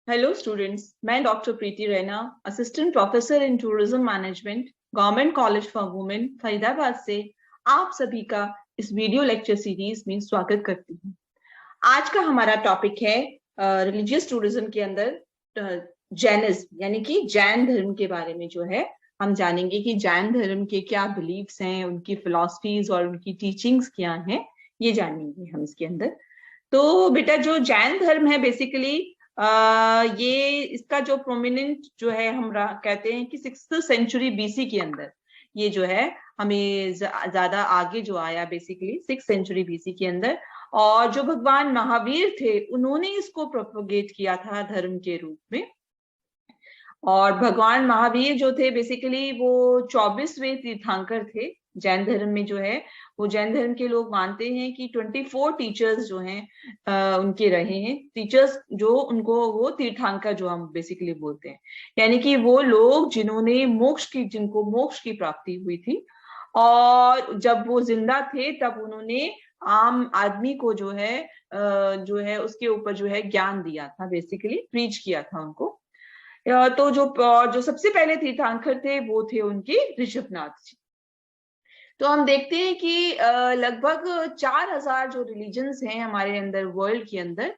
Hello students, मैं doctor Preeti Raina, assistant professor in tourism management, government college for women, Faridabad से आप सभी का इस वीडियो लेक्चर सीरीज में स्वागत करती हूँ। आज का हमारा टॉपिक है रिलीजियस टूरिज्म के अंदर जैनिज्म, यानी कि जैन धर्म के बारे में जो है हम जानेंगे कि जैन धर्म के क्या बिलीव्स हैं, उनकी फिलॉसफीज और उनकी टीचिंग्स क्या हैं, ये जानेंगे हम इसके अंदर। तो बेटा, जो जैन धर्म है बेसिकली ये इसका जो प्रोमिनेंट जो है हम कहते हैं कि 6th सेंचुरी बीसी के अंदर ये जो है हमें ज्यादा आगे जो आया बेसिकली 6th सेंचुरी बीसी के अंदर। और जो भगवान महावीर थे उन्होंने इसको प्रोपोगेट किया था धर्म के रूप में। और भगवान महावीर जो थे बेसिकली वो 24वें तीर्थंकर थे जैन धर्म में। जो है वो जैन धर्म के लोग मानते हैं कि 24 टीचर्स जो हैं उनके रहे हैं। टीचर्स जो उनको वो तीर्थंकर जो हम बेसिकली बोलते हैं, यानी कि वो लोग जिनको मोक्ष की प्राप्ति हुई थी। और जब वो जिंदा थे तब उन्होंने आम आदमी को जो है उसके ऊपर जो है ज्ञान दिया था, बेसिकली प्रीच किया था उनको। तो जो सबसे पहले तीर्थंकर थे वो थे उनके ऋषभनाथ जी। तो हम देखते हैं कि लगभग 4000 जो रिलीजन्स हैं हमारे अंदर वर्ल्ड के अंदर,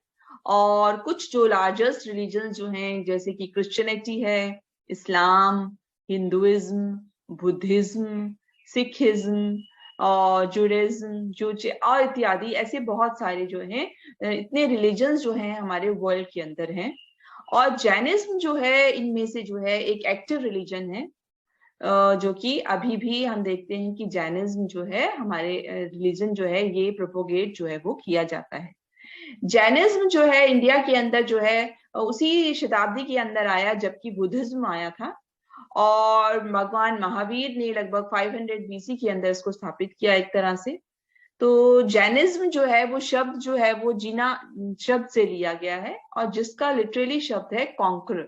और कुछ जो लार्जेस्ट रिलीजन्स जो हैं जैसे कि क्रिश्चियनिटी है, इस्लाम, हिंदुइज्म, बुद्धिज्म, सिखिज्म और जुडाइज्म और इत्यादि, ऐसे बहुत सारे जो हैं इतने रिलीजन्स जो हैं हमारे वर्ल्ड के अंदर हैं। और जैनिज्म जो है इनमें से जो है एक एक्टिव रिलीजन है, जो कि अभी भी हम देखते हैं कि जैनिज्म जो है हमारे रिलीजन जो है ये प्रोपोगेट जो है वो किया जाता है। जैनिज्म जो है इंडिया के अंदर जो है उसी शताब्दी के अंदर आया जबकि बुद्धिज्म आया था। और भगवान महावीर ने लगभग 500 बीसी के अंदर इसको स्थापित किया एक तरह से। तो जैनिज्म जो है वो शब्द जो है वो जीना शब्द से लिया गया है, और जिसका लिटरली शब्द है कॉन्कर।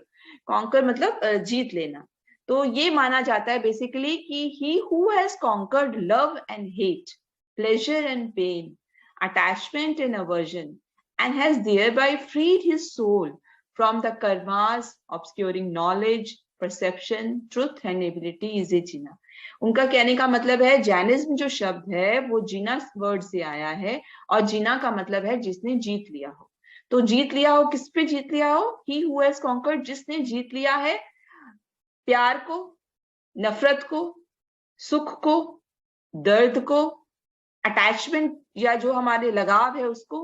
कॉन्कर मतलब जीत लेना। तो ये माना जाता है बेसिकली कि he who has conquered love and hate, pleasure and pain, attachment and aversion, and has thereby freed his soul from the karmas obscuring knowledge, perception, truth and ability is a jina। उनका कहने का मतलब है Jainism जो शब्द है वो जीना word से आया है, और जीना का मतलब है जिसने जीत लिया हो। तो जीत लिया हो, किस पे जीत लिया हो? ही हु हैज कॉन्कर्ड, जिसने जीत लिया है प्यार को, नफरत को, सुख को, दर्द को, अटैचमेंट या जो हमारे लगाव है उसको,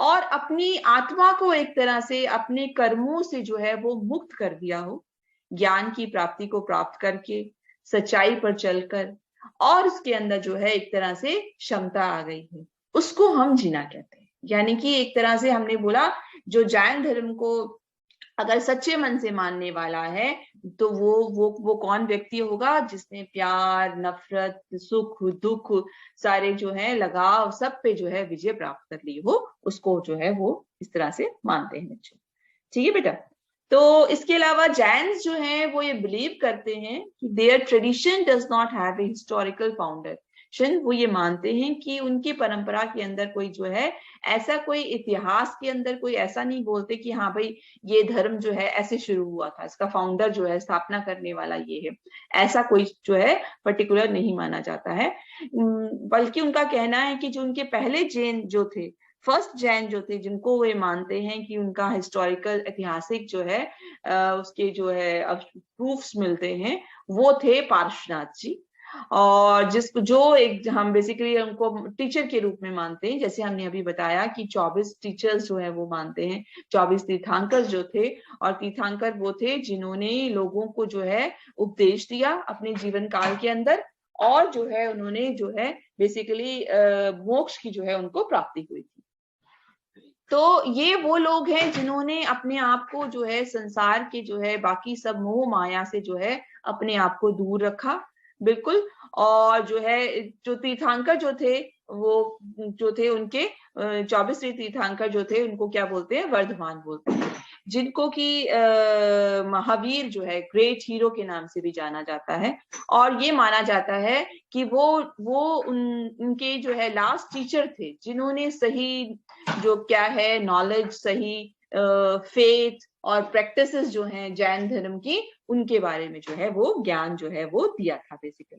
और अपनी आत्मा को एक तरह से अपने कर्मों से जो है वो मुक्त कर दिया हो, ज्ञान की प्राप्ति को प्राप्त करके, सच्चाई पर चलकर, और उसके अंदर जो है एक तरह से क्षमता आ गई है, उसको हम जीना कहते हैं। यानी कि एक तरह से हमने बोला जो जैन धर्म को अगर सच्चे मन से मानने वाला है तो वो कौन व्यक्ति होगा जिसने प्यार, नफरत, सुख, दुख, सारे जो है लगाव, सब पे जो है विजय प्राप्त कर ली हो, उसको जो है वो इस तरह से मानते हैं बच्चे। ठीक है बेटा। तो इसके अलावा जैन्स जो हैं वो ये बिलीव करते हैं कि their tradition does not have a historical foundation. वो ये मानते हैं कि उनकी परंपरा के अंदर कोई जो है ऐसा कोई इतिहास के अंदर कोई ऐसा नहीं बोलते कि हाँ भाई ये धर्म जो है ऐसे शुरू हुआ था, इसका फाउंडर जो है, स्थापना करने वाला ये है, ऐसा कोई जो है पर्टिकुलर नहीं माना जाता है। बल्कि उनका कहना है कि जो उनके पहले जैन जो थे, फर्स्ट जैन जो थे, जिनको वे मानते हैं कि उनका हिस्टोरिकल ऐतिहासिक जो है उसके जो है प्रूफ्स मिलते हैं, वो थे पार्श्वनाथ जी। और जो एक हम बेसिकली उनको टीचर के रूप में मानते हैं, जैसे हमने अभी बताया कि 24 टीचर्स जो है वो मानते हैं, 24 तीर्थंकर जो थे। और तीर्थंकर वो थे जिन्होंने लोगों को जो है उपदेश दिया अपने जीवन काल के अंदर, और जो है उन्होंने जो है बेसिकली मोक्ष की जो है उनको प्राप्ति हुई थी। तो ये वो लोग हैं जिन्होंने अपने आप को जो है संसार के जो है बाकी सब मोह माया से जो है अपने आप को दूर रखा, बिल्कुल। और जो है जो तीर्थंकर जो थे वो जो थे उनके 24 तीर्थंकर जो थे उनको क्या बोलते हैं? वर्धमान बोलते हैं, जिनको कि महावीर जो है ग्रेट हीरो के नाम से भी जाना जाता है। और ये माना जाता है कि वो उनके जो है लास्ट टीचर थे जिन्होंने सही जो क्या है नॉलेज, सही फेथ और प्रैक्टिसेस जो हैं जैन धर्म की, उनके बारे में जो है वो ज्ञान जो है वो दिया था बेसिकली।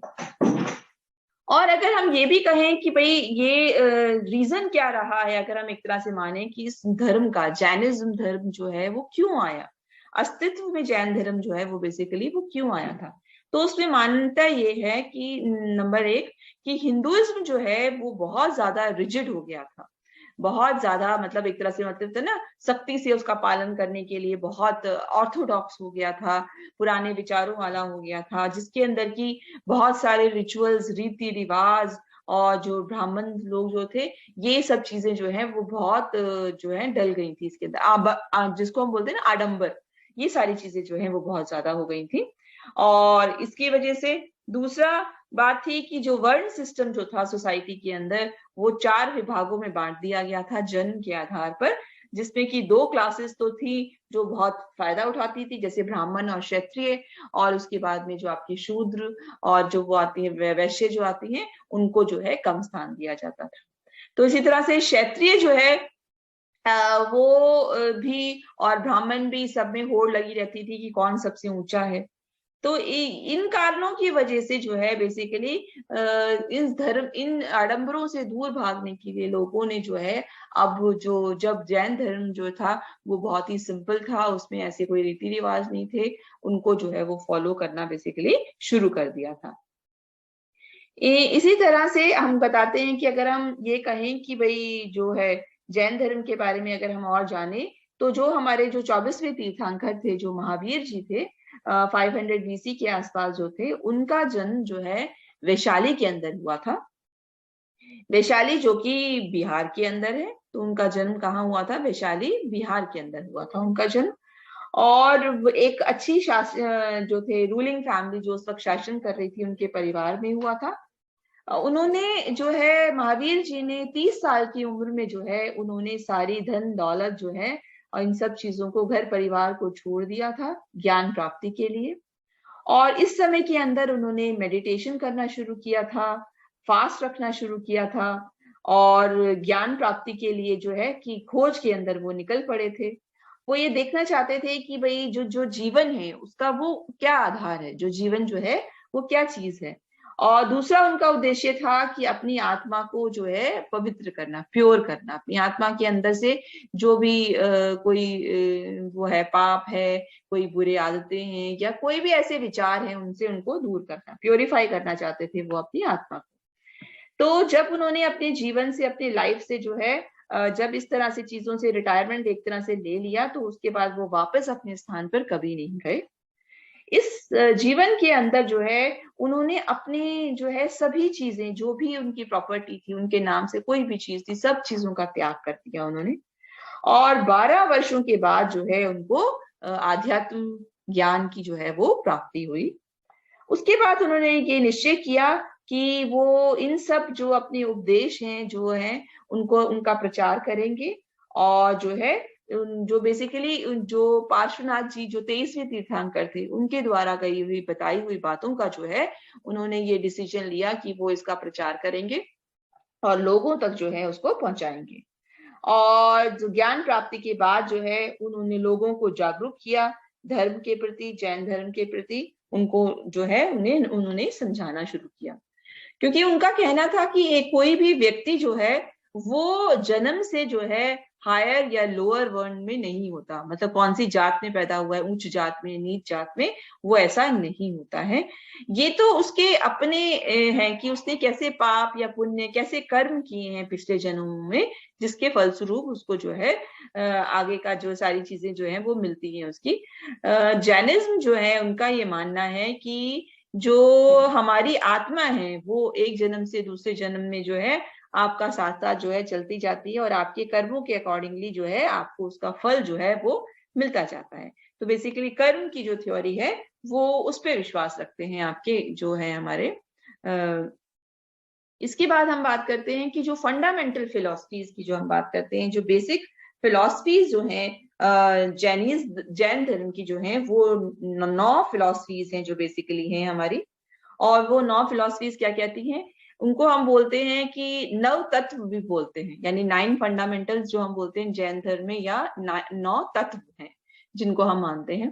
और अगर हम ये भी कहें कि भाई ये रीजन क्या रहा है, अगर हम एक तरह से माने कि इस धर्म का, जैनिज्म धर्म जो है वो क्यों आया, अस्तित्व में जैन धर्म जो है वो बेसिकली वो क्यों आया था, तो उसमें मान्यता ये है कि नंबर एक, कि हिंदुइज्म जो है वो बहुत ज्यादा रिजिड हो गया था, बहुत ज्यादा, मतलब एक तरह से मतलब था ना, सख्ती से उसका पालन करने के लिए बहुत ऑर्थोडॉक्स हो गया था, पुराने विचारों वाला हो गया था, जिसके अंदर की बहुत सारे रिचुअल्स, रीति रिवाज और जो ब्राह्मण लोग जो थे, ये सब चीजें जो है वो बहुत जो है डल गई थी इसके अंदर, जिसको हम बोलते हैं ना आडंबर, ये सारी चीजें जो है वो बहुत ज्यादा हो गई थी। और इसकी वजह से दूसरा बात थी कि जो वर्ण सिस्टम जो था सोसाइटी के अंदर, वो 4 विभागों में बांट दिया गया था जन्म के आधार पर, जिसमें कि 2 क्लासेस तो थी जो बहुत फायदा उठाती थी, जैसे ब्राह्मण और क्षत्रिय, और उसके बाद में जो आपके शूद्र और जो वो आती है वैश्य जो आती हैं, उनको जो है कम स्थान दिया जाता था। तो इसी तरह से क्षत्रिय जो है वो भी और ब्राह्मण भी, सब में होड़ लगी रहती थी कि कौन सबसे ऊंचा है। तो इन कारणों की वजह से जो है बेसिकली इन आडंबरों से दूर भागने के लिए लोगों ने जो है, अब जो जब जैन धर्म जो था वो बहुत ही सिंपल था, उसमें ऐसे कोई रीति रिवाज नहीं थे, उनको जो है वो फॉलो करना बेसिकली शुरू कर दिया था। इसी तरह से हम बताते हैं कि अगर हम ये कहें कि भाई जो है जैन धर्म के बारे में अगर हम और जाने, तो जो हमारे जो 24वें तीर्थंकर थे, जो महावीर जी थे, 500 बीसी के आसपास जो थे, उनका जन्म जो है वैशाली के अंदर हुआ था। वैशाली जो कि बिहार के अंदर है, तो उनका जन्म कहाँ हुआ था? वैशाली बिहार के अंदर हुआ था उनका जन्म। और एक अच्छी जो थे रूलिंग फैमिली जो उस वक्त शासन कर रही थी, उनके परिवार में हुआ था। उन्होंने जो है, महावीर जी ने 30 साल की उम्र में जो है, उन्होंने सारी धन दौलत जो है और इन सब चीजों को, घर परिवार को छोड़ दिया था ज्ञान प्राप्ति के लिए। और इस समय के अंदर उन्होंने मेडिटेशन करना शुरू किया था, फास्ट रखना शुरू किया था, और ज्ञान प्राप्ति के लिए जो है कि खोज के अंदर वो निकल पड़े थे। वो ये देखना चाहते थे कि भाई जो जो जीवन है उसका वो क्या आधार है, जो जीवन जो है वो क्या चीज है। और दूसरा उनका उद्देश्य था कि अपनी आत्मा को जो है पवित्र करना, प्योर करना, अपनी आत्मा के अंदर से जो भी कोई वो है पाप है, कोई बुरे आदतें हैं, या कोई भी ऐसे विचार हैं, उनसे उनको दूर करना, प्योरीफाई करना चाहते थे वो अपनी आत्मा को। तो जब उन्होंने अपने जीवन से, अपने लाइफ से जो है जब इस तरह से चीजों से रिटायरमेंट एक तरह से ले लिया, तो उसके बाद वो वापस अपने स्थान पर कभी नहीं गए। इस जीवन के अंदर जो है उन्होंने अपने जो है सभी चीजें, जो भी उनकी प्रॉपर्टी थी, उनके नाम से कोई भी चीज थी, सब चीजों का त्याग कर दिया उन्होंने। और 12 वर्षों के बाद जो है उनको आध्यात्म ज्ञान की जो है वो प्राप्ति हुई। उसके बाद उन्होंने ये निश्चय किया कि वो इन सब जो अपने उपदेश हैं जो हैं, उनको, उनका प्रचार करेंगे। और जो है जो बेसिकली जो पार्श्वनाथ जी, जो 23वें तीर्थंकर थे, उनके द्वारा कही हुई, बताई हुई बातों का जो है, उन्होंने ये डिसीजन लिया कि वो इसका प्रचार करेंगे और लोगों तक जो है उसको पहुंचाएंगे। और जो ज्ञान प्राप्ति के बाद जो है उन्होंने लोगों को जागरूक किया धर्म के प्रति, जैन धर्म के प्रति, उनको जो है उन्होंने समझाना शुरू किया। क्योंकि उनका कहना था कि एक कोई भी व्यक्ति जो है वो जन्म से जो है हायर या लोअर वर्ण में नहीं होता, मतलब कौन सी जात में पैदा हुआ है, उच्च जात में, नीच जात में, वो ऐसा नहीं होता है। ये तो उसके अपने हैं कि उसने कैसे पाप या पुण्य, कैसे कर्म किए हैं पिछले जन्मों में, जिसके फलस्वरूप उसको जो है आगे का जो सारी चीजें जो है वो मिलती हैं उसकी। जैनिज्म जो है उनका ये मानना है कि जो हमारी आत्मा है वो एक जन्म से दूसरे जन्म में जो है आपका साथ साथ जो है चलती जाती है, और आपके कर्मों के अकॉर्डिंगली जो है आपको उसका फल जो है वो मिलता जाता है। तो बेसिकली कर्म की जो थ्योरी है वो उस पर विश्वास रखते हैं आपके जो है हमारे। इसके बाद हम बात करते हैं कि जो फंडामेंटल फिलॉसफीज की जो हम बात करते हैं, जो बेसिक फिलॉसफीज जो हैं जैन धर्म की जो हैं, वो 9 फिलॉसफीज हैं जो बेसिकली हैं हमारी। और वो 9 फिलॉसफीज क्या कहती हैं? उनको हम बोलते हैं कि नव तत्व भी बोलते हैं, यानी 9 फंडामेंटल्स जो हम बोलते हैं जैन धर्म में, या 9 तत्व हैं जिनको हम मानते हैं।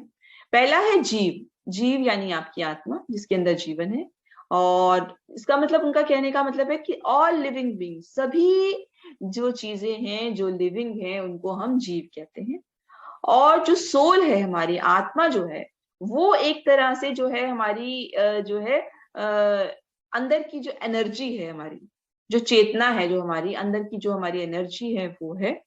पहला है जीव। जीव यानी आपकी आत्मा जिसके अंदर जीवन है, और इसका मतलब, उनका कहने का मतलब है कि ऑल लिविंग बीइंग, सभी जो चीजें हैं जो लिविंग है उनको हम जीव कहते हैं। और जो सोल है, हमारी आत्मा जो है, वो एक तरह से जो है हमारी जो है अंदर की जो एनर्जी है, हमारी जो चेतना है, जो हमारी अंदर की जो हमारी एनर्जी है वो है,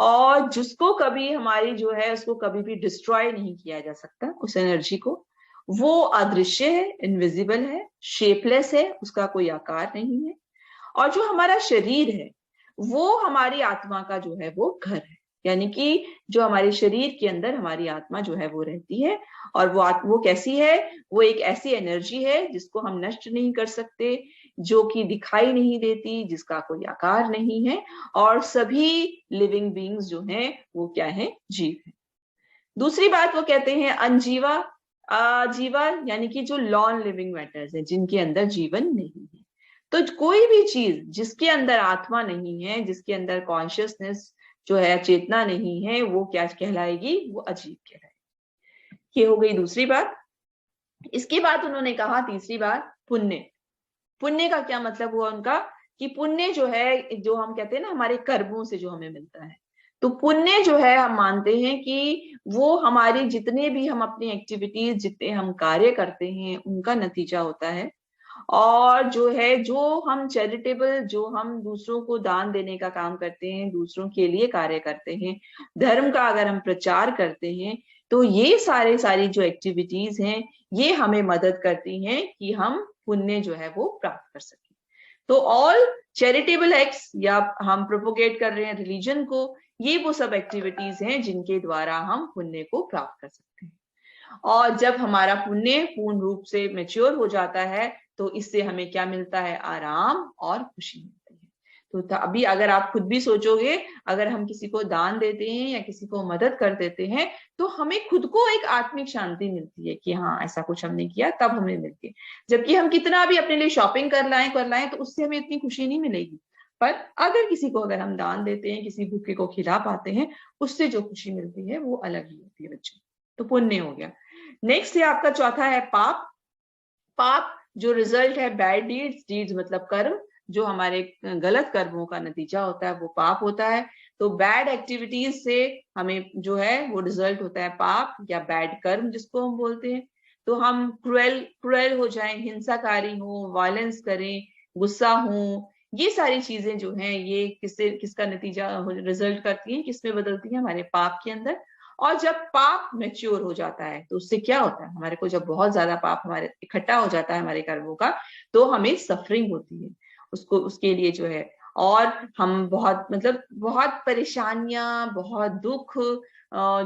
और जिसको कभी हमारी जो है उसको कभी भी डिस्ट्रॉय नहीं किया जा सकता, उस एनर्जी को। वो अदृश्य है, इनविजिबल है, शेपलेस है, उसका कोई आकार नहीं है। और जो हमारा शरीर है वो हमारी आत्मा का जो है वो घर है, यानी कि जो हमारे शरीर के अंदर हमारी आत्मा जो है वो रहती है। और वो कैसी है? वो एक ऐसी एनर्जी है जिसको हम नष्ट नहीं कर सकते, जो कि दिखाई नहीं देती, जिसका कोई आकार नहीं है। और सभी लिविंग बीइंग्स जो हैं वो क्या है? जीव है। दूसरी बात वो कहते हैं अनजीवा। जीवा यानी कि जो नॉन लिविंग मैटर्स है, जिनके अंदर जीवन नहीं है। तो कोई भी चीज जिसके अंदर आत्मा नहीं है, जिसके अंदर कॉन्शियसनेस जो है, चेतना नहीं है, वो क्या कहलाएगी? वो अजीब कहलाएगी। ये हो गई दूसरी बात। इसके बाद उन्होंने कहा तीसरी बात, पुण्य। पुण्य का क्या मतलब हुआ उनका? कि पुण्य जो है, जो हम कहते हैं ना हमारे कर्मों से जो हमें मिलता है, तो पुण्य जो है हम मानते हैं कि वो हमारी जितने भी हम अपनी एक्टिविटीज, जितने हम कार्य करते हैं, उनका नतीजा होता है। और जो है, जो हम चैरिटेबल, जो हम दूसरों को दान देने का काम करते हैं, दूसरों के लिए कार्य करते हैं, धर्म का अगर हम प्रचार करते हैं, तो ये सारी जो एक्टिविटीज हैं, ये हमें मदद करती हैं कि हम पुण्य जो है वो प्राप्त कर सकें। तो ऑल चैरिटेबल एक्ट्स, या हम प्रोपोगेट कर रहे हैं रिलीजन को, ये वो सब एक्टिविटीज हैं जिनके द्वारा हम पुण्य को प्राप्त कर सकते हैं। और जब हमारा पुण्य पूर्ण रूप से मैच्योर हो जाता है, तो इससे हमें क्या मिलता है? आराम और खुशी मिलती है। तो अभी अगर आप खुद भी सोचोगे, अगर हम किसी को दान देते हैं या किसी को मदद कर देते हैं, तो हमें खुद को एक आत्मिक शांति मिलती है कि हाँ, ऐसा कुछ हमने किया, तब हमें मिलती है। जबकि हम कितना भी अपने लिए शॉपिंग कर लाएं तो उससे हमें इतनी खुशी नहीं मिलेगी। पर अगर किसी को अगर हम दान देते हैं, किसी भूखे को खिला पाते हैं, उससे जो खुशी मिलती है वो अलग ही होती है बच्चों। तो पुण्य हो गया। नेक्स्ट है आपका चौथा है पाप। पाप जो रिजल्ट है बैड डीड्स, डीड्स मतलब कर्म, जो हमारे गलत कर्मों का नतीजा होता है वो पाप होता है। तो बैड एक्टिविटीज से हमें जो है वो रिजल्ट होता है पाप या बैड कर्म जिसको हम बोलते हैं। तो हम क्रूएल हो जाएं, हिंसाकारी हो, वायलेंस करें, गुस्सा हो, ये सारी चीजें जो हैं ये किसका नतीजा रिजल्ट करती हैं, किसमें बदलती हैं? हमारे पाप के अंदर। और जब पाप मैच्योर हो जाता है तो उससे क्या होता है? हमारे को जब बहुत ज्यादा पाप हमारे इकट्ठा हो जाता है हमारे कर्मों का, तो हमें सफरिंग होती है उसको, उसके लिए जो है। और हम बहुत, मतलब बहुत परेशानियां, बहुत दुख,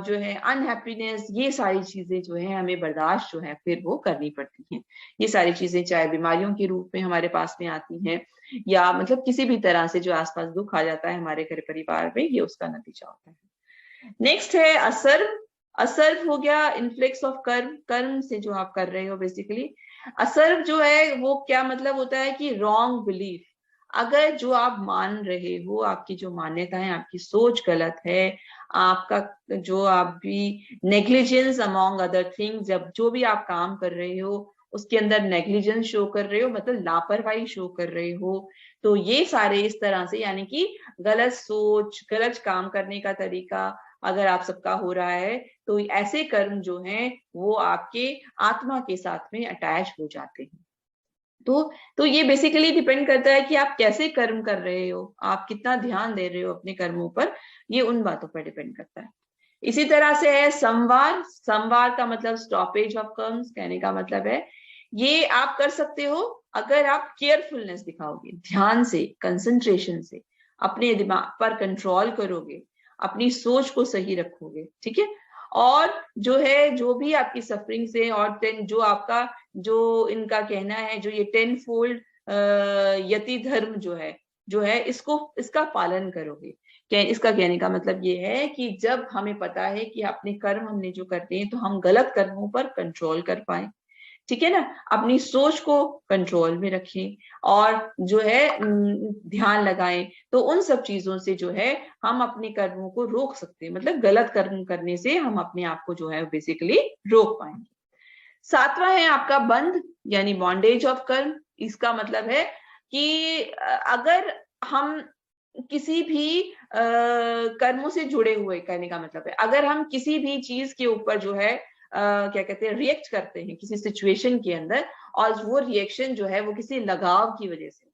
जो है अनहैप्पीनेस, ये सारी चीजें जो है हमें बर्दाश्त जो है फिर वो करनी पड़ती हैं। ये सारी चीजें चाहे बीमारियों के रूप में हमारे पास में आती हैं, या मतलब किसी भी तरह से जो आसपास दुख आ जाता है हमारे घर परिवार में, ये उसका नतीजा होता है। नेक्स्ट है असर्व। असर्व हो गया इन्फ्लेक्स ऑफ कर्म, कर्म से जो आप कर रहे हो बेसिकली। असर्व जो है वो क्या मतलब होता है? कि रॉन्ग बिलीफ। अगर जो आप मान रहे हो, आपकी जो मान्यता है, आपकी सोच गलत है, आपका जो आप भी नेग्लिजेंस अमॉन्ग अदर थिंग्स, जब जो भी आप काम कर रहे हो उसके अंदर नेग्लिजेंस शो कर रहे हो, मतलब लापरवाही शो कर रहे हो, तो ये सारे इस तरह से, यानी कि गलत सोच, गलत काम करने का तरीका अगर आप सबका हो रहा है, तो ऐसे कर्म जो हैं वो आपके आत्मा के साथ में अटैच हो जाते हैं। तो ये बेसिकली डिपेंड करता है कि आप कैसे कर्म कर रहे हो, आप कितना ध्यान दे रहे हो अपने कर्मों पर, ये उन बातों पर डिपेंड करता है। इसी तरह से है संवार। संवार का मतलब स्टॉपेज ऑफ कर्म्स, कहने का मतलब है ये आप कर सकते हो अगर आप केयरफुलनेस दिखाओगे, ध्यान से, कंसंट्रेशन से, अपने दिमाग पर कंट्रोल करोगे, अपनी सोच को सही रखोगे, ठीक है। और जो है, जो भी आपकी सफरिंग से, और जो आपका, जो इनका कहना है, जो ये 10 फोल्ड यति धर्म जो है इसका पालन करोगे। इसका कहने का मतलब ये है कि जब हमें पता है कि अपने कर्म हमने जो करते हैं, तो हम गलत कर्मों पर कंट्रोल कर पाए, ठीक है ना। अपनी सोच को कंट्रोल में रखें और जो है ध्यान लगाएं, तो उन सब चीजों से जो है हम अपने कर्मों को रोक सकते हैं, मतलब गलत कर्म करने से हम अपने आप को जो है बेसिकली रोक पाएंगे। सातवां है आपका बंध, यानी बॉन्डेज ऑफ कर्म। इसका मतलब है कि अगर हम किसी भी कर्मों से जुड़े हुए, कहने का मतलब है अगर हम किसी भी चीज के ऊपर जो है क्या कहते हैं रिएक्ट करते हैं किसी सिचुएशन के अंदर, और वो रिएक्शन जो है वो किसी लगाव की वजह से,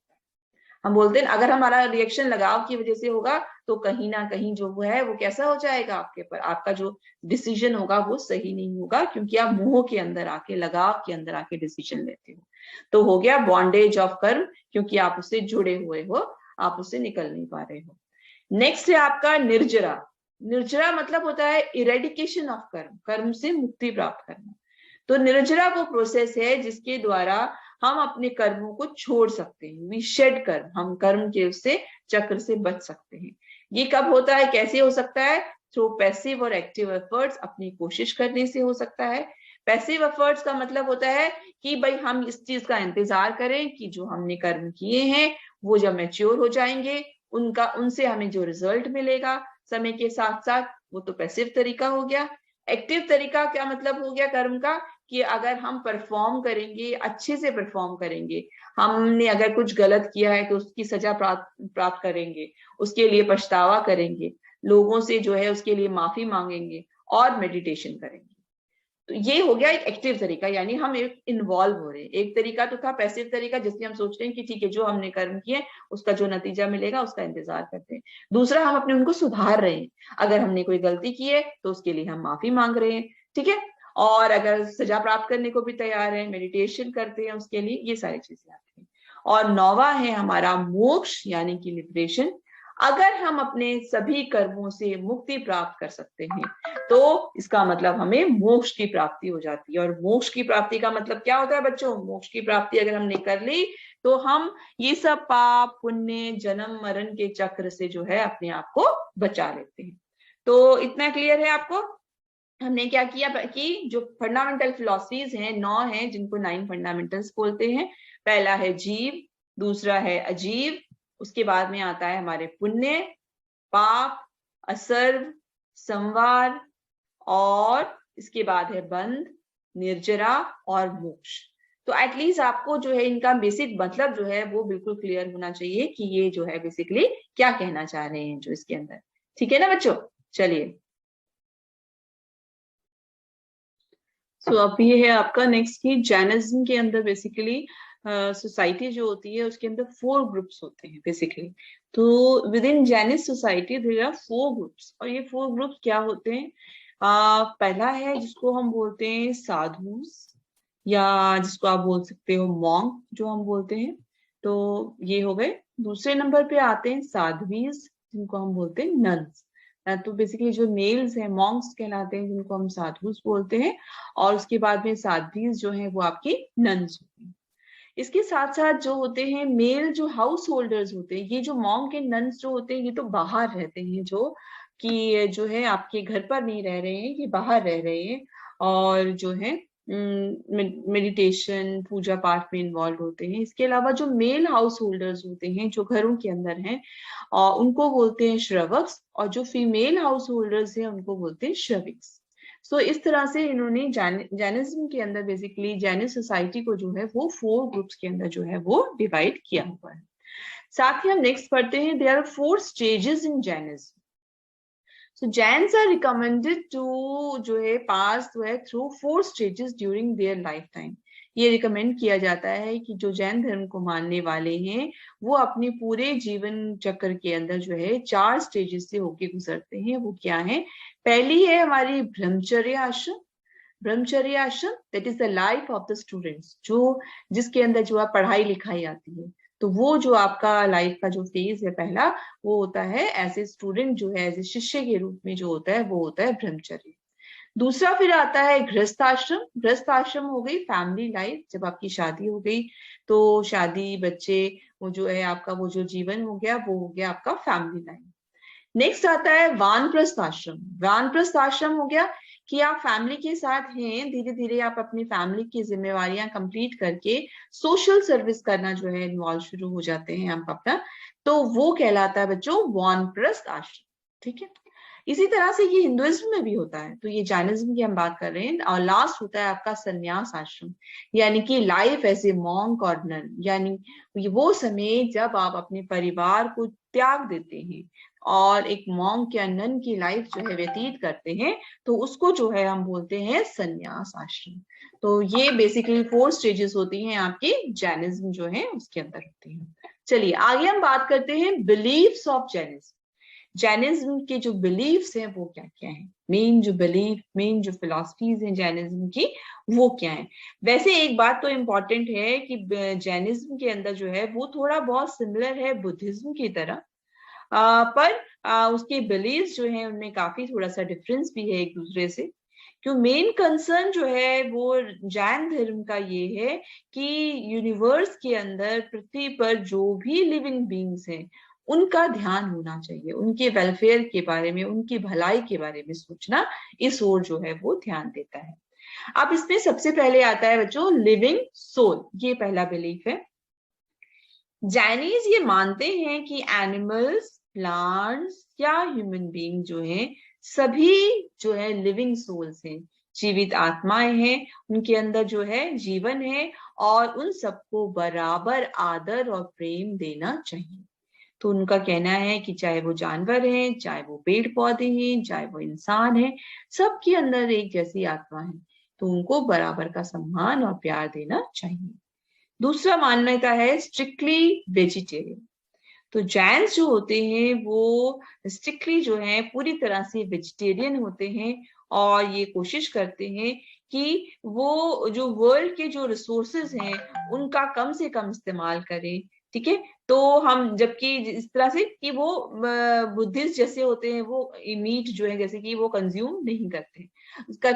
हम बोलते हैं अगर हमारा रिएक्शन लगाव की वजह से होगा तो कहीं ना कहीं जो वो है वो कैसा हो जाएगा आपके पर, आपका जो डिसीजन होगा वो सही नहीं होगा, क्योंकि आप मोह के अंदर आके, लगाव के अंदर आके डिसीजन लेते हो। तो हो गया बॉन्डेज ऑफ कर्म, क्योंकि आप उससे जुड़े हुए हो, आप उससे निकल नहीं पा रहे हो। नेक्स्ट है आपका निर्जरा। निर्जरा मतलब होता है इरेडिकेशन ऑफ कर्म, कर्म से मुक्ति प्राप्त करना। तो निर्जरा वो प्रोसेस है जिसके द्वारा हम अपने कर्मों को छोड़ सकते हैं, वी शेड कर्म, हम कर्म के उससे चक्र से बच सकते हैं। ये कब होता है, कैसे हो सकता है? थ्रू पैसिव और एक्टिव एफर्ट्स, अपनी कोशिश करने से हो सकता है। पैसिव एफर्ट्स का मतलब होता है कि भाई हम इस चीज का इंतजार करें कि जो हमने कर्म किए हैं वो जब मैच्योर हो जाएंगे, उनसे हमें जो रिजल्ट मिलेगा समय के साथ साथ, वो तो पैसिव तरीका हो गया। एक्टिव तरीका क्या मतलब हो गया कर्म का, कि अगर हम परफॉर्म करेंगे, अच्छे से परफॉर्म करेंगे, हमने अगर कुछ गलत किया है तो उसकी सजा प्राप्त करेंगे, उसके लिए पछतावा करेंगे, लोगों से जो है उसके लिए माफी मांगेंगे और मेडिटेशन करेंगे। तो ये हो गया एक एक्टिव तरीका, यानी हम एक इन्वॉल्व हो रहे हैं। एक तरीका तो था पैसिव तरीका, जिसमें हम सोच रहे हैं कि ठीक है जो हमने कर्म किए उसका जो नतीजा मिलेगा उसका इंतजार करते हैं। दूसरा, हम अपने उनको सुधार रहे हैं, अगर हमने कोई गलती की है तो उसके लिए हम माफी मांग रहे हैं, ठीक है। और अगर सजा प्राप्त करने को भी तैयार है, मेडिटेशन करते हैं उसके लिए, ये सारी चीजें आती हैं। और नौवा है हमारा मोक्ष, यानी कि लिबरेशन। अगर हम अपने सभी कर्मों से मुक्ति प्राप्त कर सकते हैं तो इसका मतलब हमें मोक्ष की प्राप्ति हो जाती है। और मोक्ष की प्राप्ति का मतलब क्या होता है बच्चों? मोक्ष की प्राप्ति अगर हमने कर ली तो हम ये सब पाप पुण्य जन्म मरण के चक्र से जो है अपने आप को बचा लेते हैं। तो इतना क्लियर है आपको? हमने क्या किया कि जो फंडामेंटल फिलॉसफीज हैं, 9 हैं, जिनको 9 फंडामेंटल्स बोलते हैं। पहला है जीव, दूसरा है अजीव, उसके बाद में आता है हमारे पुण्य, पाप, असर्व, संवार, और इसके बाद है बंध, निर्जरा और मोक्ष। तो एटलीस्ट आपको जो है इनका बेसिक मतलब जो है वो बिल्कुल क्लियर होना चाहिए कि ये जो है बेसिकली क्या कहना चाह रहे हैं जो इसके अंदर। ठीक है ना बच्चों? चलिए, सो अब ये है आपका नेक्स्ट की जैनिज्म के अंदर बेसिकली सोसाइटी जो होती है उसके अंदर 4 ग्रुप्स होते हैं बेसिकली। तो with in Jains society there are 4 groups, और ये 4 ग्रुप्स क्या होते हैं? पहला है जिसको हम बोलते हैं साधुस, या जिसको आप बोल सकते हो मॉन्क जो हम बोलते हैं, तो ये हो गए। दूसरे नंबर पे आते हैं साध्वीज, जिनको हम बोलते हैं नन्स। तो बेसिकली जो मेल्स हैं मॉन्क्स कहलाते हैं, जिनको हम साधुस बोलते हैं। और उसके बाद में साध्वीज जो है वो आपकी नन्स होती हैं। इसके साथ साथ जो होते हैं मेल जो हाउस होल्डर्स होते हैं, ये जो मॉन्क एंड नन्स जो होते हैं ये तो बाहर रहते हैं, जो कि जो है आपके घर पर नहीं रह रहे हैं, ये बाहर रह रहे हैं, और जो है मेडिटेशन पूजा पाठ में इन्वॉल्व होते हैं। इसके अलावा जो मेल हाउस होल्डर्स होते हैं जो घरों के अंदर हैं, उनको बोलते हैं श्रवक्स, और जो फीमेल हाउस होल्डर्स हैं उनको बोलते हैं श्रविक्स। सो इस तरह से इन्होंने जैनिज्म के अंदर बेसिकली जैनिस सोसाइटी को जो है वो 4 ग्रुप्स के अंदर जो है वो डिवाइड किया हुआ है। साथ ही हम नेक्स्ट पढ़ते हैं, there are 4 stages in Jainism. So Jains are recommended to जो है पास जो है through 4 stages during their lifetime। ये रिकमेंड किया जाता है कि जो जैन धर्म को मानने वाले हैं वो अपने पूरे जीवन चक्र के अंदर जो है 4 स्टेजेस से होके गुजरते हैं। वो क्या है? पहली है हमारी ब्रह्मचर्य आश्रम। ब्रह्मचर्य आश्रम that is the life of the students, जो जिसके अंदर जो है पढ़ाई लिखाई आती है। तो वो जो आपका लाइफ का जो फेज है पहला, वो होता है एज ए स्टूडेंट, जो है एज ए शिष्य के रूप में जो होता है वो होता है ब्रह्मचर्य। दूसरा फिर आता है गृहस्थ आश्रम। गृहस्थ आश्रम हो गई फैमिली लाइफ, जब आपकी शादी हो गई तो शादी बच्चे, वो जो है आपका वो जो जीवन हो गया वो हो गया आपका फैमिली लाइफ। नेक्स्ट आता है वानप्रस्थ आश्रम। वानप्रस्थ आश्रम हो गया कि आप फैमिली के साथ हैं, धीरे धीरे आप अपनी फैमिली की जिम्मेवारियां कंप्लीट करके सोशल सर्विस करना जो है इन्वॉल्व शुरू हो जाते हैं आप अपना, तो वो कहलाता है बच्चों वानप्रस्थ आश्रम। ठीक है, इसी तरह से ये हिंदुइज्म में भी होता है, तो ये जैनिज्म की हम बात कर रहे हैं। और लास्ट होता है आपका संन्यास आश्रम, यानी कि लाइफ एज ए मॉन्क और नन, यानी वो समय जब आप अपने परिवार को त्याग देते हैं और एक मॉन्क या नन की लाइफ जो है व्यतीत करते हैं, तो उसको जो है हम बोलते हैं संन्यास आश्रम। तो ये बेसिकली 4 स्टेजेस होती हैं आपकी जैनिज्म जो है उसके अंदर होती है। चलिए आगे हम बात करते हैं बिलीफ्स ऑफ जैनिज्म। जैनिज्म के जो बिलीफ्स हैं वो क्या क्या है, मेन जो फिलॉसफीज हैं जैनिज्म की वो क्या है। वैसे एक बात तो इम्पॉर्टेंट है कि जैनिज्म के अंदर जो है वो थोड़ा बहुत सिमिलर है बुद्धिज्म की तरह, पर उसके बिलीव्स जो है उनमें काफी थोड़ा सा डिफरेंस भी है एक दूसरे से। क्यों मेन कंसर्न जो है वो जैन धर्म का ये है कि यूनिवर्स के अंदर पृथ्वी पर जो भी लिविंग बींग्स हैं उनका ध्यान होना चाहिए, उनके वेलफेयर के बारे में, उनकी भलाई के बारे में सोचना, इस ओर जो है वो ध्यान देता है। अब इसमें सबसे पहले आता है बच्चों लिविंग सोल, ये पहला बिलीफ है। जैनीज ये मानते हैं कि एनिमल्स, प्लांट्स या ह्यूमन बीइंग जो है सभी जो है लिविंग सोल्स हैं, जीवित आत्माएं हैं, उनके अंदर जो है जीवन है और उन सबको बराबर आदर और प्रेम देना चाहिए। तो उनका कहना है कि चाहे वो जानवर हैं, चाहे वो पेड़ पौधे हैं, चाहे वो इंसान है, सबके अंदर एक जैसी आत्मा है, तो उनको बराबर का सम्मान और प्यार देना चाहिए। दूसरा मान्यता है स्ट्रिक्टली वेजिटेरियन। तो जैन्स जो होते हैं वो स्ट्रिक्टली जो है पूरी तरह से वेजिटेरियन होते हैं और ये कोशिश करते हैं कि वो जो वर्ल्ड के जो रिसोर्सेज हैं उनका कम से कम इस्तेमाल करें। ठीक है, तो हम जबकि इस तरह से कि वो बुद्धिस्ट जैसे होते हैं वो मीट जो है जैसे कि वो कंज्यूम नहीं करते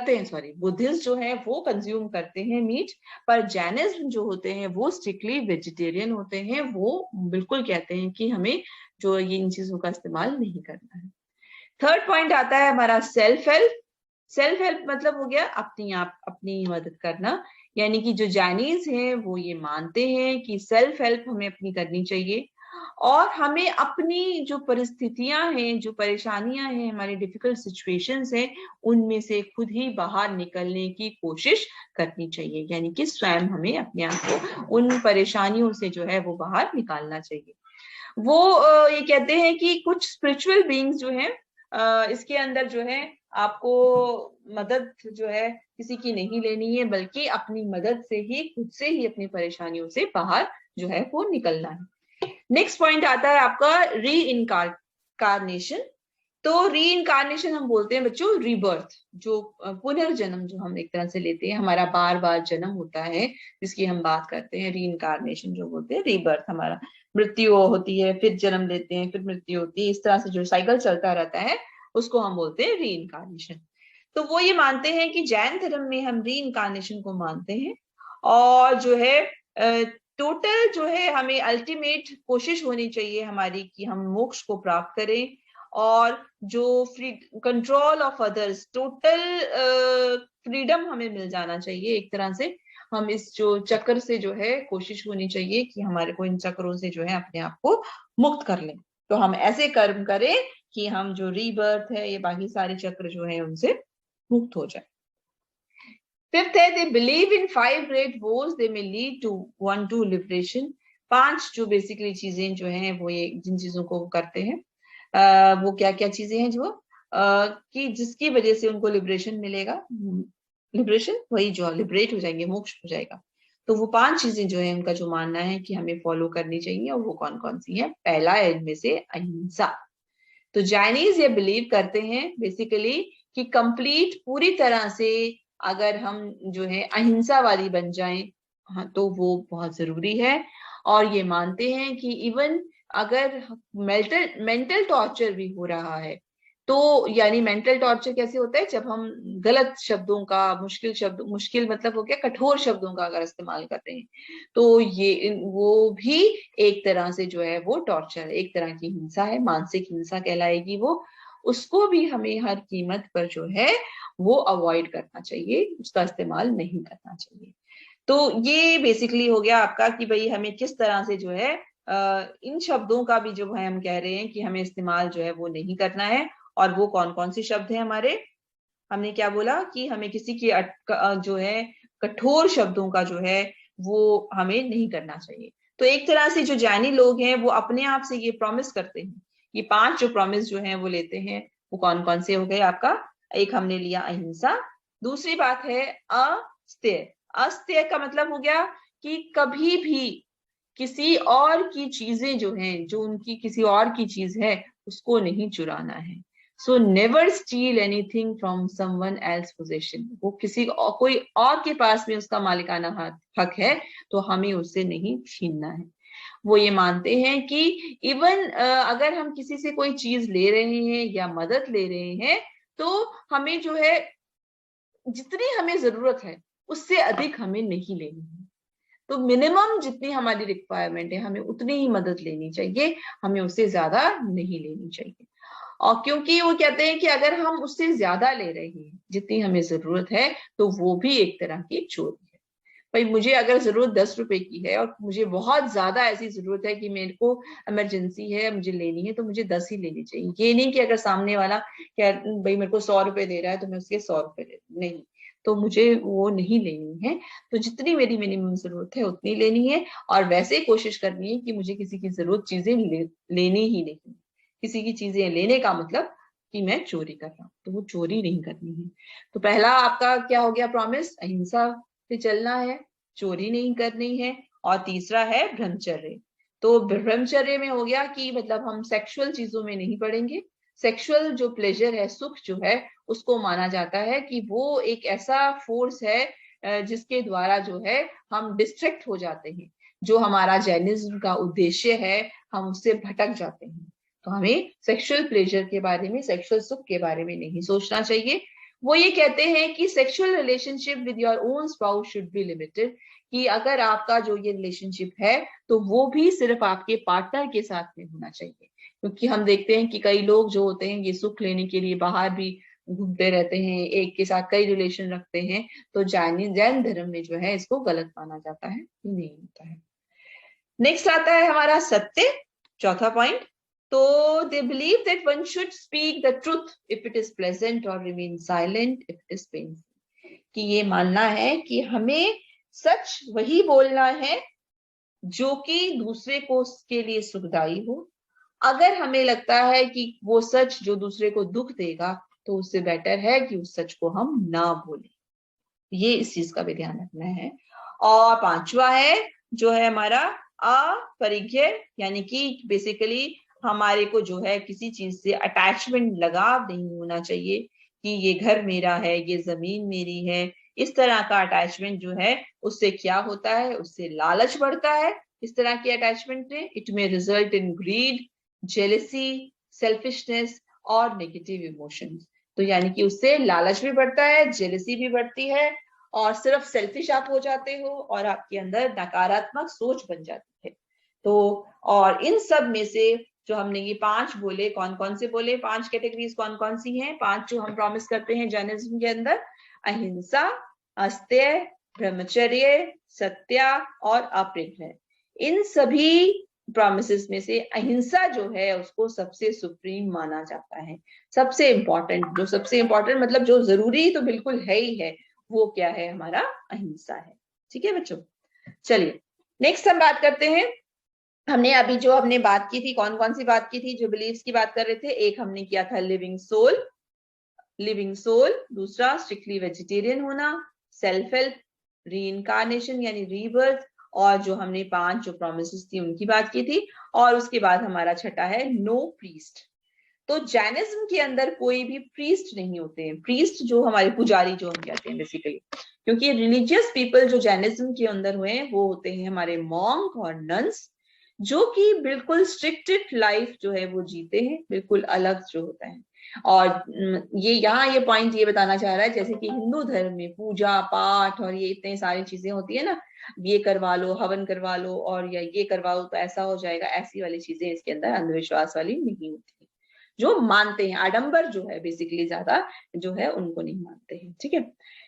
हैं सॉरी, बुद्धिस्ट जो है वो कंज्यूम करते हैं मीट, पर जैनिज्म जो होते हैं वो स्ट्रिक्टली वेजिटेरियन होते हैं, वो बिल्कुल कहते हैं कि हमें जो ये इन चीजों का इस्तेमाल नहीं करना है। थर्ड पॉइंट आता है हमारा सेल्फ हेल्प। सेल्फ हेल्प मतलब हो गया अपनी आप अपनी मदद करना, यानी कि जो जैनीज हैं वो ये मानते हैं कि सेल्फ हेल्प हमें अपनी करनी चाहिए और हमें अपनी जो परिस्थितियां हैं, जो परेशानियां हैं, हमारी डिफिकल्ट सिचुएशंस हैं, उनमें से खुद ही बाहर निकलने की कोशिश करनी चाहिए, यानी कि स्वयं हमें अपने आप को उन परेशानियों से जो है वो बाहर निकालना चाहिए। वो ये कहते हैं कि कुछ स्पिरिचुअल बीइंग्स जो हैं इसके अंदर जो है आपको मदद जो है किसी की नहीं लेनी है, बल्कि अपनी मदद से ही खुद से ही अपनी परेशानियों से बाहर जो है वो निकलना है। नेक्स्ट पॉइंट आता है आपका री इनकारनेशन। तो री इनकारनेशन हम बोलते हैं बच्चों रीबर्थ, जो पुनर्जन्म जो हम एक तरह से लेते हैं, हमारा बार बार जन्म होता है जिसकी हम बात करते हैं, री इनकारनेशन जो बोलते हैं, रीबर्थ, हमारा मृत्यु होती है फिर जन्म लेते हैं फिर मृत्यु होती है, इस तरह से जो साइकिल चलता रहता है उसको हम बोलते हैं री इनकारनेशन। तो वो ये मानते हैं कि जैन धर्म में हम री इनकारनेशन को मानते हैं और जो है टोटल जो है हमें अल्टीमेट कोशिश होनी चाहिए हमारी कि हम मोक्ष को प्राप्त करें और जो control of others, total freedom हमें मिल जाना चाहिए एक तरह से। हम इस जो चक्र से जो है कोशिश होनी चाहिए कि हमारे को इन चक्रों से जो है अपने आप को मुक्त कर लें। तो हम ऐसे कर्म करें कि हम जो रीबर्थ है ये बाकी सारे चक्र जो है उनसे मुक्त हो जाए। फिफ्थ है they believe in 5 great vows they may lead to one to liberation. 5 जो बेसिकली चीजें जो हैं वो ये जिन चीजों को करते हैं वो क्या क्या चीजें हैं जो कि जिसकी वजह से उनको लिबरेशन मिलेगा, लिबरेशन वही जो लिबरेट हो जाएंगे, मोक्ष हो जाएगा। तो वो 5 चीजें जो है उनका जो मानना है कि हमें फॉलो करनी चाहिए और वो कौन कौन सी है। पहला है इनमें से अहिंसा। तो चाइनीज ये बिलीव करते हैं बेसिकली कि कंप्लीट पूरी तरह से अगर हम जो है अहिंसा वाली बन जाएं, हाँ, तो वो बहुत जरूरी है। और ये मानते हैं कि इवन अगर मेंटल टॉर्चर भी हो रहा है तो यानी मेंटल टॉर्चर कैसे होता है, जब हम गलत शब्दों का, मुश्किल मतलब हो गया कठोर शब्दों का अगर इस्तेमाल करते हैं, तो ये वो भी एक तरह से जो है वो टॉर्चर है, एक तरह की हिंसा है, मानसिक हिंसा कहलाएगी वो। उसको भी हमें हर कीमत पर जो है वो अवॉइड करना चाहिए, उसका इस्तेमाल नहीं करना चाहिए। तो ये बेसिकली हो गया आपका कि भाई हमें किस तरह से जो है इन शब्दों का भी जो है हम कह रहे हैं कि हमें इस्तेमाल जो है वो नहीं करना है। और वो कौन कौन से शब्द हैं हमारे, हमने क्या बोला कि हमें किसी की जो है कठोर शब्दों का जो है वो हमें नहीं करना चाहिए। तो एक तरह से जो जैनी लोग हैं वो अपने आप से ये प्रॉमिस करते हैं, ये 5 जो प्रॉमिस जो हैं वो लेते हैं, वो कौन कौन से हो गए आपका। एक हमने लिया अहिंसा, दूसरी बात है अस्तेय। अस्तेय का मतलब हो गया कि कभी भी किसी और की चीजें जो हैं, जो उनकी किसी और की चीज है, उसको नहीं चुराना है। So never steel anything from someone else possession. वो कोई और के पास भी उसका मालिकाना हक है, तो हमें उससे नहीं छीनना है। वो ये मानते हैं कि इवन अगर हम किसी से कोई चीज ले रहे हैं या मदद ले रहे हैं, तो हमें जो है जितनी हमें जरूरत है उससे अधिक हमें नहीं लेनी है। तो मिनिमम जितनी हमारी रिक्वायरमेंट है हमें उतनी ही मदद लेनी चाहिए, हमें उससे ज्यादा नहीं लेनी चाहिए। और क्योंकि वो कहते हैं कि अगर हम उससे ज्यादा ले रहे हैं जितनी हमें जरूरत है, तो वो भी एक तरह की चोरी है। भाई मुझे अगर जरूरत 10 रुपए की है और मुझे बहुत ज्यादा ऐसी जरूरत है कि मेरे को इमरजेंसी है, मुझे लेनी है, तो मुझे 10 ही लेनी चाहिए। ये नहीं कि अगर सामने वाला क्या भाई मेरे को 100 रुपए दे रहा है तो मैं उसके 100 रुपए ले, नहीं, तो मुझे वो नहीं लेनी है। तो जितनी मेरी मिनिमम जरूरत है उतनी लेनी है, और वैसे कोशिश करनी है कि मुझे किसी की जरूरत चीजें लेनी ही नहीं। किसी की चीजें लेने का मतलब कि मैं चोरी कर रहा हूँ, तो वो चोरी नहीं करनी है। तो पहला आपका क्या हो गया प्रॉमिस, अहिंसा से चलना है, चोरी नहीं करनी है। और तीसरा है ब्रह्मचर्य। तो ब्रह्मचर्य में हो गया कि मतलब हम सेक्सुअल चीजों में नहीं पड़ेंगे। सेक्सुअल जो प्लेजर है, सुख जो है, उसको माना जाता है कि वो एक ऐसा फोर्स है जिसके द्वारा जो है हम डिस्ट्रैक्ट हो जाते हैं, जो हमारा जैनिज्म का उद्देश्य है हम उससे भटक जाते हैं। तो हमें सेक्सुअल प्लेजर के बारे में, सेक्सुअल सुख के बारे में नहीं सोचना चाहिए। वो ये कहते हैं कि sexual relationship with your own spouse should be limited, कि अगर आपका जो ये रिलेशनशिप है तो वो भी सिर्फ आपके पार्टनर के साथ में होना चाहिए। क्योंकि हम देखते हैं कि कई लोग जो होते हैं ये सुख लेने के लिए बाहर भी घूमते रहते हैं, एक के साथ कई रिलेशन रखते हैं। तो जैन धर्म में जो है इसको गलत माना जाता है, नहीं होता है। नेक्स्ट आता है हमारा सत्य, चौथा पॉइंट। तो they believe that one should speak the truth if it is pleasant और remain silent if it is painful. कि ये मानना है कि हमें सच वही बोलना है जो कि दूसरे को के लिए सुखदायी हो। अगर हमें लगता है कि वो सच जो दूसरे को दुख देगा, तो उससे बेटर है कि उस सच को हम ना बोलें। ये इस चीज का भी ध्यान रखना है। और पांचवा है जो है हमारा अपरिग्रह, यानी कि बेसिकली हमारे को जो है किसी चीज से अटैचमेंट, लगाव नहीं होना चाहिए कि ये घर मेरा है, ये जमीन मेरी है। इस तरह का अटैचमेंट जो है उससे क्या होता है, उससे लालच बढ़ता है। इस तरह की अटैचमेंट में it may result in greed, jealousy, selfishness और नेगेटिव इमोशंस। तो यानी कि उससे लालच भी बढ़ता है, जेलसी भी बढ़ती है, और सिर्फ सेल्फिश आप हो जाते हो और आपके अंदर नकारात्मक सोच बन जाती है। तो और इन सब में से जो हमने ये 5 बोले, कौन कौन से बोले, 5 कैटेगरीज कौन कौन सी हैं, 5 जो हम प्रॉमिस करते हैं जैनिज्म के अंदर, अहिंसा, अस्तेय, ब्रह्मचर्य, सत्या और अपरिग्रह। इन सभी प्रॉमिसेस में से अहिंसा जो है उसको सबसे सुप्रीम माना जाता है, सबसे इंपॉर्टेंट। जो सबसे इंपॉर्टेंट मतलब जो जरूरी तो बिल्कुल है ही है, वो क्या है, हमारा अहिंसा है। ठीक है बच्चों, चलिए नेक्स्ट हम बात करते हैं। हमने अभी जो हमने बात की थी, कौन कौन सी बात की थी, जो बिलीव्स की बात कर रहे थे। एक हमने किया था लिविंग सोल, दूसरा स्ट्रिक्टली वेजिटेरियन होना, सेल्फ हेल्प, रीइंकार्नेशन यानी रीबर्थ, और जो हमने 5 जो प्रोमिसेस थी उनकी बात की थी। और उसके बाद हमारा छठा है नो प्रीस्ट। तो जैनिज्म के अंदर कोई भी प्रीस्ट नहीं होते हैं। प्रीस्ट जो हमारे पुजारी जो हम कहते हैं बेसिकली, क्योंकि रिलीजियस पीपल जो जैनिज्म के अंदर हुए हैं वो होते हैं हमारे मॉन्क और नन्स, जो कि बिल्कुल स्ट्रिक्टेड लाइफ जो है वो जीते हैं, बिल्कुल अलग जो होता है। और ये यहाँ ये पॉइंट ये बताना चाह रहा है, जैसे कि हिंदू धर्म में पूजा पाठ और ये इतने सारी चीजें होती है ना, ये करवा लो, हवन करवा लो, और या ये करवाओ तो ऐसा हो जाएगा, ऐसी वाली चीजें इसके अंदर अंधविश्वास वाली नहीं होती है। जो मानते हैं, आडंबर जो है बेसिकली ज्यादा जो है उनको नहीं मानते हैं। ठीक है,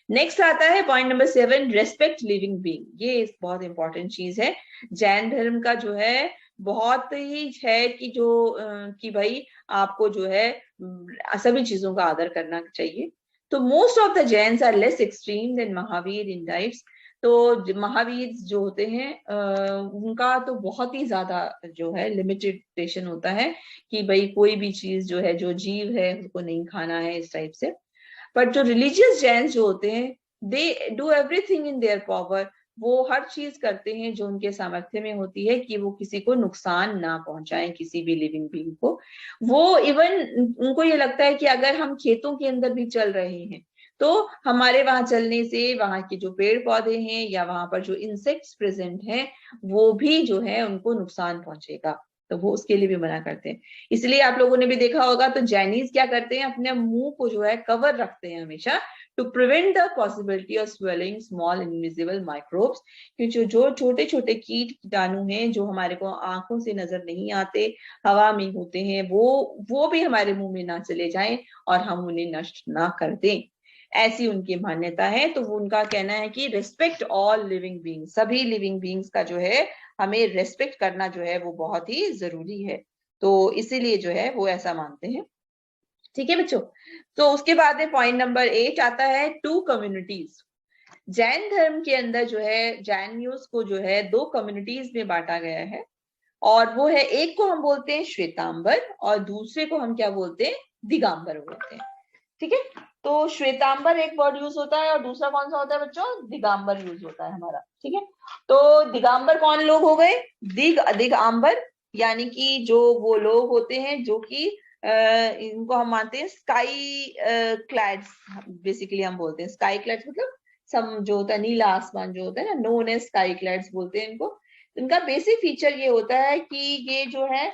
नेक्स्ट आता है point number 7, respect living being. ये बहुत इंपॉर्टेंट चीज है। जैन धर्म का जो है बहुत ही है कि जो कि भाई आपको जो है सभी चीजों का आदर करना चाहिए। तो most of the Jains are less extreme than Mahavira in diets. तो महावीर जो होते हैं उनका तो बहुत ही ज्यादा जो है लिमिटेशन होता है कि भाई कोई भी चीज जो है, जो जीव है उसको नहीं खाना है, इस टाइप से। बट जो रिलीजियस जैन्स जो होते हैं, they do everything in their power. वो हर चीज करते हैं जो उनके सामर्थ्य में होती है कि वो किसी को नुकसान ना पहुंचाएं, किसी भी लिविंग बीइंग को। वो इवन उनको ये लगता है कि अगर हम खेतों के अंदर भी चल रहे हैं तो हमारे वहां चलने से वहां के जो पेड़ पौधे हैं या वहां पर जो इंसेक्ट्स प्रेजेंट हैं वो भी जो है उनको नुकसान पहुंचेगा, तो वो उसके लिए भी मना करते हैं। इसलिए आप लोगों ने भी देखा होगा, तो चाइनीज क्या करते हैं, अपने मुंह को जो है कवर रखते हैं हमेशा, to prevent the possibility of swallowing small invisible microbes. क्योंकि जो छोटे छोटे कीट कीटाणु हैं जो हमारे को आंखों से नजर नहीं आते, हवा में होते हैं, वो भी हमारे मुंह में ना चले जाएं और हम उन्हें नष्ट ना कर दें, ऐसी उनकी मान्यता है। तो वो उनका कहना है कि रिस्पेक्ट ऑल लिविंग बीइंग्स, सभी लिविंग बीइंग्स का जो है हमें रेस्पेक्ट करना जो है वो बहुत ही जरूरी है। तो इसीलिए जो है वो ऐसा मानते हैं। ठीक है बच्चों, तो उसके बाद में पॉइंट नंबर 8 आता है, टू कम्युनिटीज। जैन धर्म के अंदर जो है जैनियों को जो है 2 कम्युनिटीज में बांटा गया है, और वो है, एक को हम बोलते हैं श्वेतांबर और दूसरे को हम क्या बोलते हैं, दिगंबर बोलते हैं। ठीक है, तो श्वेतांबर एक वर्ड यूज होता है और दूसरा कौन सा होता है बच्चों, दिगंबर यूज होता है हमारा। ठीक है, तो दिगंबर कौन लोग हो गए, दिगंबर यानी कि जो वो लोग होते हैं जो कि इनको हम मानते हैं स्काई क्लैड्स, बेसिकली हम बोलते हैं स्काई क्लैड्स, मतलब सम जो होता है नीला आसमान जो होता है ना, नोन एज स्काई क्लैड्स बोलते हैं इनको। इनका बेसिक फीचर ये होता है कि ये जो है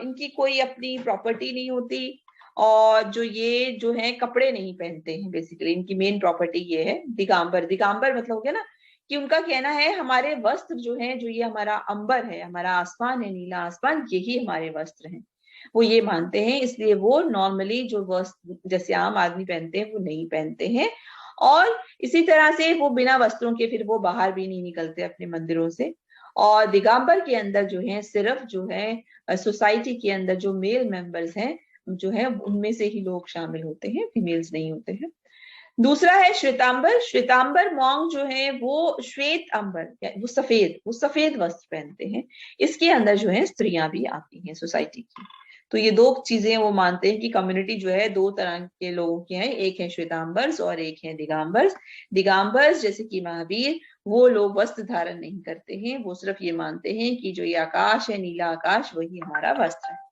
इनकी कोई अपनी प्रॉपर्टी नहीं होती, और जो ये जो है कपड़े नहीं पहनते हैं, बेसिकली इनकी मेन प्रॉपर्टी ये है। दिगंबर, दिगंबर मतलब हो गया ना कि उनका कहना है हमारे वस्त्र जो है, जो ये हमारा अंबर है, हमारा आसमान है, नीला आसमान, यही हमारे वस्त्र हैं, वो ये मानते हैं। इसलिए वो नॉर्मली जो वस्त्र जैसे आम आदमी पहनते हैं वो नहीं पहनते हैं, और इसी तरह से वो बिना वस्त्रों के फिर वो बाहर भी नहीं निकलते अपने मंदिरों से। और दिगंबर के अंदर जो है सिर्फ जो है सोसाइटी के अंदर जो मेल मेंबर्स हैं जो है उनमें से ही लोग शामिल होते हैं, फीमेल्स नहीं होते हैं। दूसरा है श्वेतांबर। श्वेतांबर मॉन्ग जो है वो श्वेत अंबर, वो सफेद वस्त्र पहनते हैं। इसके अंदर जो है स्त्रियां भी आती हैं सोसाइटी की। तो ये 2 चीजें वो मानते हैं कि कम्युनिटी जो है 2 तरह के लोगों की है, एक है श्वेतांबर्स और एक है दिगंबर्स। दिगंबर्स जैसे कि महावीर, वो लोग वस्त्र धारण नहीं करते हैं, वो सिर्फ ये मानते हैं कि जो ये आकाश है, नीला आकाश, वही हमारा वस्त्र है।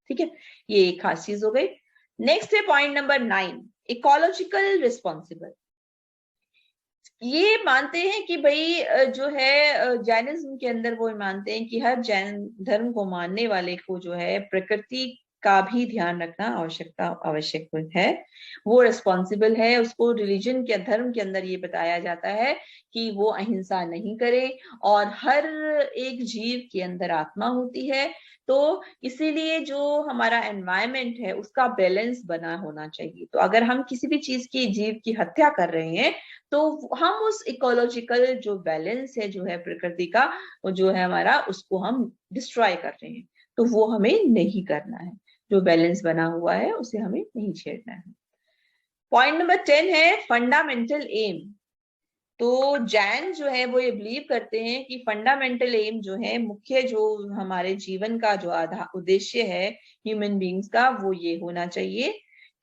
ठीक है, ये एक खास चीज हो गई। नेक्स्ट है पॉइंट नंबर 9, इकोलॉजिकल रिस्पॉन्सिबल। ये मानते हैं कि भाई जो है जैनिज्म के अंदर वो मानते हैं कि हर जैन धर्म को मानने वाले को जो है प्रकृति का भी ध्यान रखना आवश्यक है। वो रिस्पॉन्सिबल है, उसको रिलीजन के धर्म के अंदर ये बताया जाता है कि वो अहिंसा नहीं करे, और हर एक जीव के अंदर आत्मा होती है। तो इसीलिए जो हमारा एनवायरमेंट है उसका बैलेंस बना होना चाहिए। तो अगर हम किसी भी चीज की, जीव की हत्या कर रहे हैं तो हम उस इकोलॉजिकल जो बैलेंस है जो है प्रकृति का, वो जो है हमारा, उसको हम डिस्ट्रॉय कर रहे हैं। तो वो हमें नहीं करना है, जो बैलेंस बना हुआ है उसे हमें नहीं छेड़ना है। पॉइंट नंबर 10 है फंडामेंटल एम। तो जैन जो है वो ये बिलीव करते हैं कि फंडामेंटल एम जो है, मुख्य जो हमारे जीवन का जो आधार उद्देश्य है ह्यूमन बींग्स का, वो ये होना चाहिए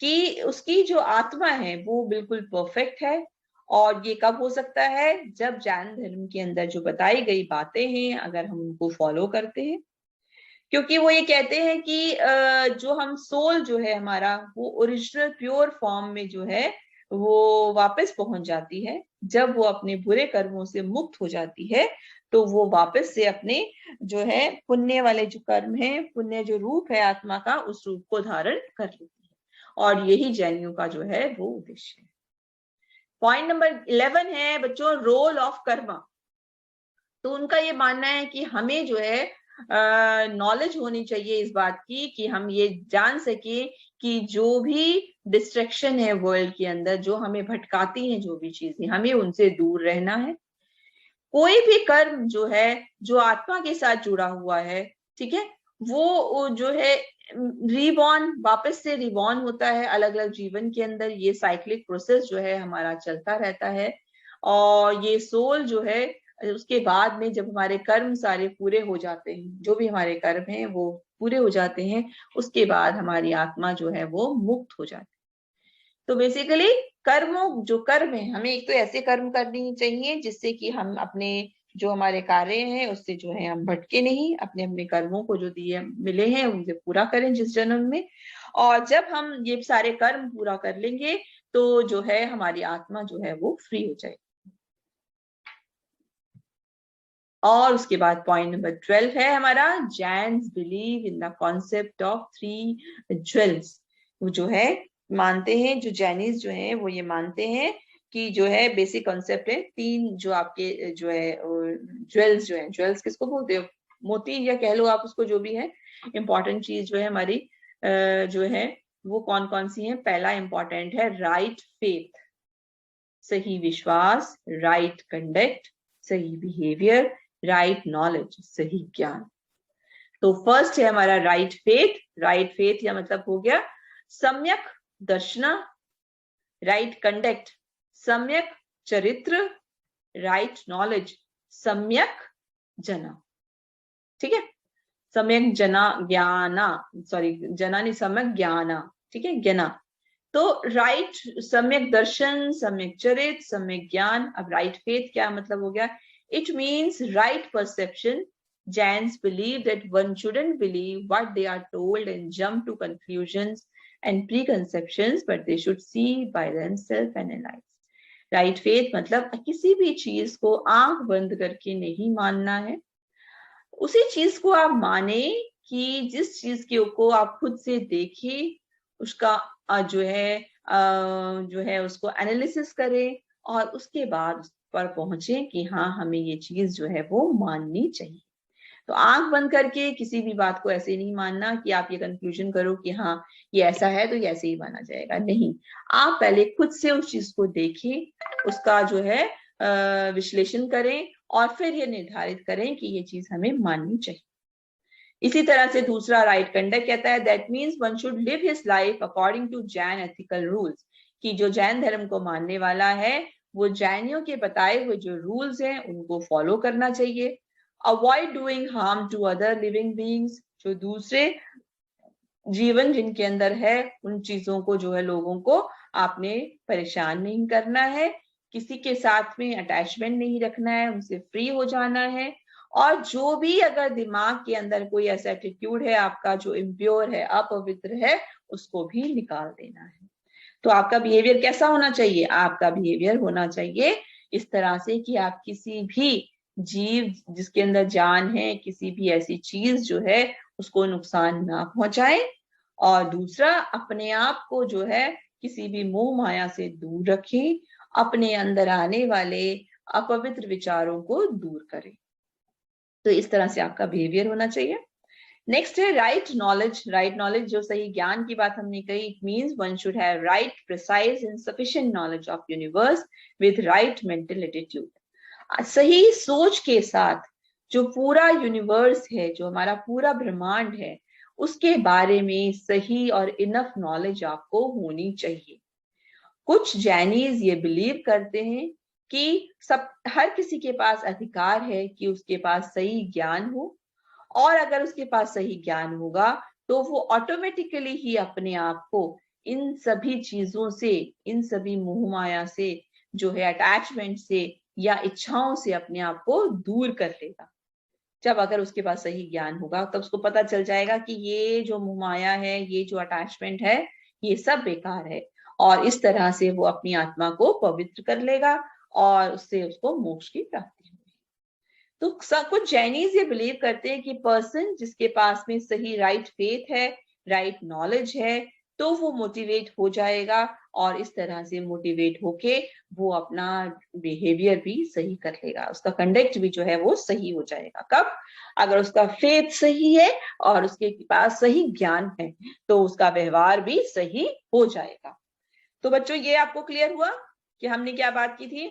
कि उसकी जो आत्मा है वो बिल्कुल परफेक्ट है। और ये कब हो सकता है, जब जैन धर्म के अंदर जो बताई गई बातें हैं अगर हम उनको फॉलो करते हैं। क्योंकि वो ये कहते हैं कि जो हम सोल जो है हमारा, वो ओरिजिनल प्योर फॉर्म में जो है वो वापस पहुंच जाती है। जब वो अपने बुरे कर्मों से मुक्त हो जाती है तो वो वापस से अपने जो है पुण्य वाले जो कर्म है, पुण्य जो रूप है आत्मा का, उस रूप को धारण कर लेती है। और यही जैनियों का जो है वो उद्देश्य है। पॉइंट नंबर 11 है बच्चों, रोल ऑफ कर्मा। तो उनका ये मानना है कि हमें जो है नॉलेज होनी चाहिए इस बात की कि हम ये जान सके कि जो भी डिस्ट्रैक्शन है वर्ल्ड के अंदर, जो हमें भटकाती हैं जो भी चीजें, हमें उनसे दूर रहना है। कोई भी कर्म जो है जो आत्मा के साथ जुड़ा हुआ है, ठीक है, वो जो है रीबॉर्न, वापस से रीबॉर्न होता है अलग अलग जीवन के अंदर। ये साइक्लिक प्रोसेस जो है हमारा चलता रहता है। और ये सोल जो है उसके बाद में जब हमारे कर्म सारे पूरे हो जाते हैं, जो भी हमारे कर्म हैं वो पूरे हो जाते हैं, उसके बाद हमारी आत्मा जो है वो मुक्त हो जाती है। तो बेसिकली कर्मों, जो कर्म है, हमें एक तो ऐसे कर्म करनी चाहिए जिससे कि हम अपने जो हमारे कार्य हैं उससे जो है हम भटके नहीं, अपने अपने कर्मों को जो दिए मिले हैं उनसे पूरा करें जिस जन्म में। और जब हम ये सारे कर्म पूरा कर लेंगे तो जो है हमारी आत्मा जो है वो फ्री हो जाएगी। और उसके बाद पॉइंट नंबर 12 है हमारा, Jains believe in the concept of 3 jewels. वो जो है मानते हैं, जो जैनिस जो है वो ये मानते हैं कि जो है बेसिक कॉन्सेप्ट है 3 जो आपके जो है ज्वेल्स जो है, ज्वेल्स किसको बोलते हो, मोती या कह लो आप उसको, जो भी है इंपॉर्टेंट चीज जो है हमारी जो है वो कौन कौन सी है। पहला इंपॉर्टेंट है राइट फेथ, सही विश्वास, राइट कंडक्ट, सही बिहेवियर, राइट नॉलेज, सही ज्ञान। तो फर्स्ट है हमारा राइट फेथ। राइट फेथ या मतलब हो गया सम्यक दर्शना, राइट कंडक्ट सम्यक चरित्र, राइट नॉलेज सम्यक जना। ठीक है, सम्यक जना ज्ञाना, सॉरी जना नहीं, सम्यक ज्ञाना, ठीक है, ज्ञाना। तो राइट, सम्यक दर्शन, सम्यक चरित, सम्यक ज्ञान। अब राइट फेथ क्या मतलब हो गया, it means right perception. Jains believe that one shouldn't believe what they are told and jump to conclusions and preconceptions, but they should see by themselves and analyze. Right faith मतलब किसी भी चीज को आंख बंद करके नहीं मानना है, उसी चीज को आप माने कि जिस चीज को आप खुद से देखे, उसका जो है उसको एनालिसिस करें और उसके बाद उस पर पहुंचे कि हाँ हमें ये चीज जो है वो माननी चाहिए। तो आंख बंद करके किसी भी बात को ऐसे नहीं मानना कि आप ये कंक्लूजन करो कि हाँ ये ऐसा है तो ये ऐसे ही माना जाएगा, नहीं। आप पहले खुद से उस चीज को देखें, उसका जो है विश्लेषण करें और फिर ये निर्धारित करें कि ये चीज हमें माननी चाहिए। इसी तरह से दूसरा राइट कंडक्ट कहता है that means one should live his life according to Jain ethical rules, कि जो जैन धर्म को मानने वाला है वो जैनियों के बताए हुए जो रूल्स हैं उनको फॉलो करना चाहिए। Avoid doing harm to other living beings, जो दूसरे जीवन जिनके अंदर है उन चीजों को जो है लोगों को आपने परेशान नहीं करना है, किसी के साथ में अटैचमेंट नहीं रखना है, उनसे फ्री हो जाना है। और जो भी अगर दिमाग के अंदर कोई ऐसा एटीट्यूड है आपका जो इम्प्योर है, अपवित्र है, उसको भी निकाल देना है। तो आपका बिहेवियर कैसा होना चाहिए, आपका बिहेवियर होना चाहिए इस तरह से कि आप किसी भी जीव जिसके अंदर जान है, किसी भी ऐसी चीज जो है उसको नुकसान ना पहुंचाए। और दूसरा, अपने आप को जो है किसी भी मोह माया से दूर रखें, अपने अंदर आने वाले अपवित्र विचारों को दूर करें। तो इस तरह से आपका बिहेवियर होना चाहिए। नेक्स्ट है राइट नॉलेज। राइट नॉलेज, जो सही ज्ञान की बात हमने कही, it means one should have right, precise and sufficient knowledge of universe with right mental attitude. सही सोच के साथ जो पूरा यूनिवर्स है, जो हमारा पूरा ब्रह्मांड है, उसके बारे में सही और इनफ नॉलेज आपको होनी चाहिए। कुछ जैनीज ये बिलीव करते हैं कि सब हर किसी के पास अधिकार है कि उसके पास सही ज्ञान हो, और अगर उसके पास सही ज्ञान होगा तो वो ऑटोमेटिकली ही अपने आप को इन सभी चीजों से, इन सभी मोह माया से, जो है अटैचमेंट से या इच्छाओं से अपने आप को दूर कर लेगा। जब अगर उसके पास सही ज्ञान होगा तब उसको पता चल जाएगा कि ये जो मोह माया है, ये जो अटैचमेंट है, ये सब बेकार है, और इस तरह से वो अपनी आत्मा को पवित्र कर लेगा और उससे उसको मोक्ष की प्राप्ति होगी। तो कुछ जैनीज ये बिलीव करते हैं कि पर्सन जिसके पास में सही राइट फेथ है, राइट नॉलेज है, तो वो मोटिवेट हो जाएगा और इस तरह से मोटिवेट होके वो अपना बिहेवियर भी सही कर लेगा, उसका कंडक्ट भी जो है वो सही हो जाएगा। कब? अगर उसका फेथ सही है और उसके पास सही ज्ञान है तो उसका व्यवहार भी सही हो जाएगा। तो बच्चों ये आपको क्लियर हुआ कि हमने क्या बात की थी,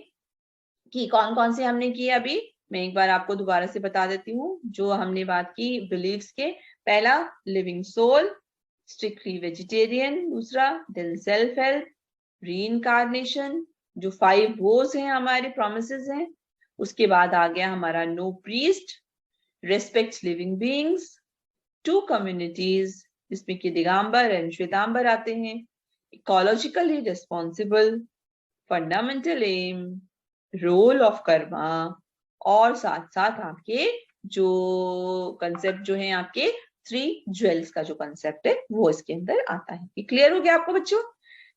कि कौन कौन से हमने किए। अभी मैं एक बार आपको दोबारा से बता देती हूँ जो हमने बात की बिलीव्स के। पहला, लिविंग सोल, स्ट्रिक्टली वेजिटेरियन। दूसरा, देन सेल्फ हेल्प, रीइंकार्नेशन, जो 5 वोज हैं हमारे प्रोमिसेस हैं। उसके बाद आ गया हमारा no priest, respect living beings, 2 communities जिसमें कि दिगंबर एंड श्वेतांबर आते हैं, ecologically responsible, fundamental um, role of karma, और साथ साथ आपके जो कंसेप्ट जो है आपके 3 ज्वेल्स का जो कंसेप्ट है वो इसके अंदर आता है। ये क्लियर हो गया आपको बच्चों?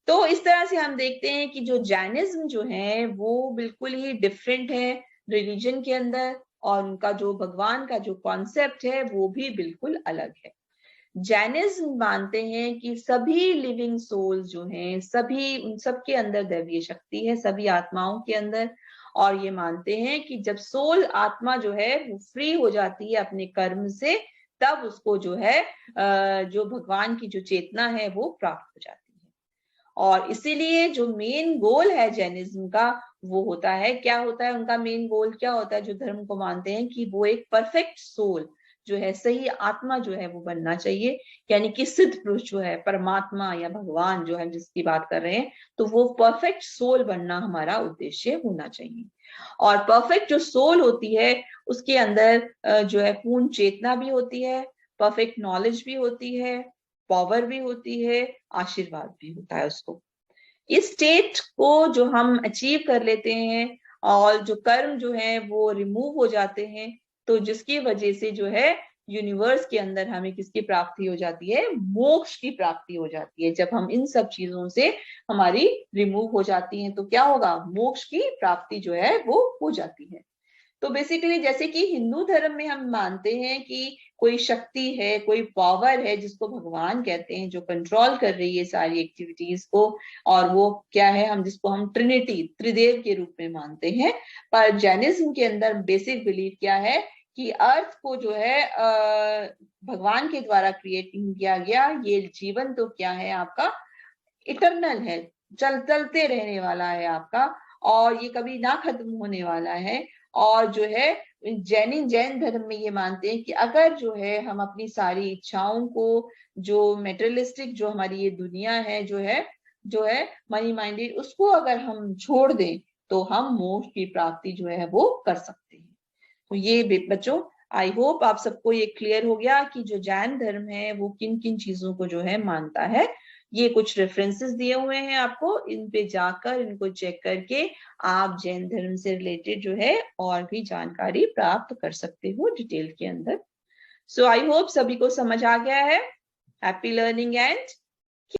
तो इस तरह से हम देखते हैं कि जो जैनिज्म जो है वो बिल्कुल ही डिफरेंट है रिलीजन के अंदर, और उनका जो भगवान का जो कॉन्सेप्ट है वो भी बिल्कुल अलग है। जैनिज्म मानते हैं कि सभी लिविंग सोल्स जो हैं, सभी उन सबके अंदर दैवीय शक्ति है, सभी आत्माओं के अंदर। और ये मानते हैं कि जब सोल आत्मा जो है वो फ्री हो जाती है अपने कर्म से, तब उसको जो है जो भगवान की जो चेतना है वो प्राप्त हो जाती है। और इसीलिए जो मेन गोल है जैनिज्म का वो होता है, क्या होता है उनका मेन गोल, क्या होता है जो धर्म को मानते हैं कि वो एक परफेक्ट सोल जो है, सही आत्मा जो है वो बनना चाहिए। यानी कि सिद्ध पुरुष जो है, परमात्मा या भगवान जो है जिसकी बात कर रहे हैं, तो वो परफेक्ट सोल बनना हमारा उद्देश्य होना चाहिए। और परफेक्ट जो सोल होती है उसके अंदर जो है पूर्ण चेतना भी होती है, परफेक्ट नॉलेज भी होती है, पावर भी होती है, आशीर्वाद भी होता है उसको। इस स्टेट को जो हम अचीव कर लेते हैं और जो कर्म जो है वो रिमूव हो जाते हैं, तो जिसकी वजह से जो है यूनिवर्स के अंदर हमें किसकी प्राप्ति हो जाती है, मोक्ष की प्राप्ति हो जाती है। जब हम इन सब चीजों से हमारी रिमूव हो जाती हैं तो क्या होगा, मोक्ष की प्राप्ति जो है वो हो जाती है। तो बेसिकली जैसे कि हिंदू धर्म में हम मानते हैं कि कोई शक्ति है, कोई पावर है जिसको भगवान कहते हैं, जो कंट्रोल कर रही है सारी एक्टिविटीज को, और वो क्या है, हम जिसको हम ट्रिनिटी, त्रिदेव के रूप में मानते हैं। पर जैनिज्म के अंदर बेसिक बिलीफ क्या है कि अर्थ को जो है भगवान के द्वारा क्रिएट नहीं किया गया, ये जीवन तो क्या है आपका इटरनल है, चलते रहने वाला है आपका, और ये कभी ना खत्म होने वाला है। और जो है जैन धर्म में ये मानते हैं कि अगर जो है हम अपनी सारी इच्छाओं को, जो मेटेरियलिस्टिक जो हमारी ये दुनिया है जो है मनी माइंडेड, उसको अगर हम छोड़ दें तो हम मोक्ष की प्राप्ति जो है वो कर सकते हैं। तो ये बच्चों आई होप आप सबको ये क्लियर हो गया कि जो जैन धर्म है वो किन किन चीजों को जो है मानता है। ये कुछ रेफरेंसेस दिए हुए हैं आपको, इन पे जाकर इनको चेक करके आप जैन धर्म से रिलेटेड जो है और भी जानकारी प्राप्त कर सकते हो डिटेल के अंदर। सो आई होप सभी को समझ आ गया है। Happy learning and